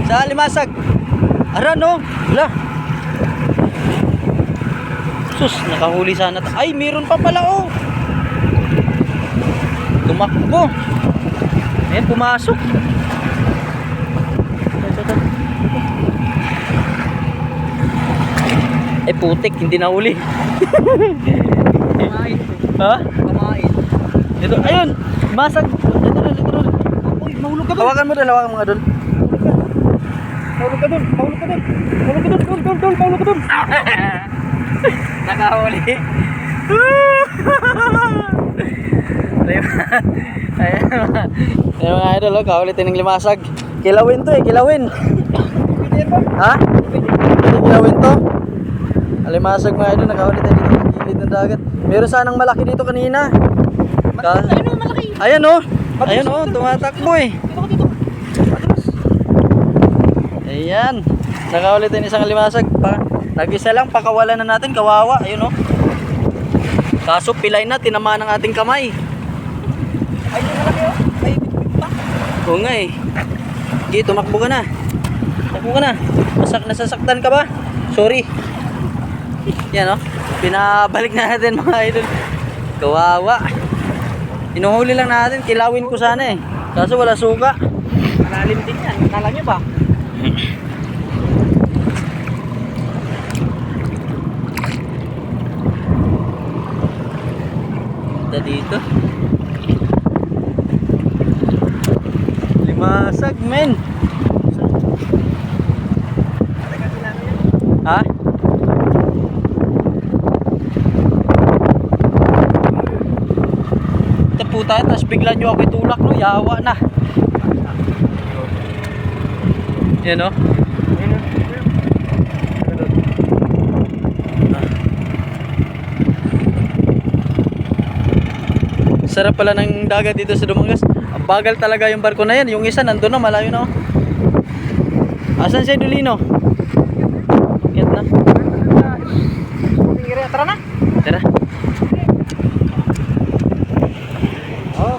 Sa limasag. Ara no. Wala. Sus, nakahuli sana. Ay, meron pa pala oh. Tumakbo. Ayan, pumasok. Eh, putik, hindi na uli. Kumain. Ha? Kumain. Dito, ayun. Masag. Dito rin, dito rin. Uy, mahulog ka doon. Hawakan mo doon, hawakan mo nga doon. Mahulog ka doon. Mahulog ka doon. Mahulog ka doon. Dol. Mahulog ka doon. Nakahuli. Ayan mga idol, oh, kaulitin ng limasag. Kilawin to eh, kilawin. Ha? Kilawin to. Limasag mga idol, nakaulitin dito sa gilid ng dagat. Meron sanang malaki dito kanina. Ayun, malaki. Ayan oh. Ayan oh, tumatakbo eh. Dito. Ayan. Nakaulitin isang limasag. Nag-isa lang, pakawalan na natin, kawawa. Ayun oh. Kaso pilay na, tinamaan ng ating kamay. Ay, malaki oh. Ay, pa. Oo nga eh. Sige, tumakbo ka na. Tumakbo ka na. Nasasaktan ka ba? Sorry. Yan oh. Pinabalik na natin mga idol. Kawawa. Inuhuli lang natin. Kilawin ko sana eh. Kaso wala suka. Malalim din yan. Kala nyo ba? Dito. Limasag men. Ha? Tapo tayo, tapos bigla nyo ako itulak no, yawa na. Yan o. Sarap pala ng dagat dito sa Dumangas. Ang bagal talaga yung barko na yan. Yung isa nandun na, malayo na oh. Asan si Idolino? Get na. Tara na. Tara. Oh.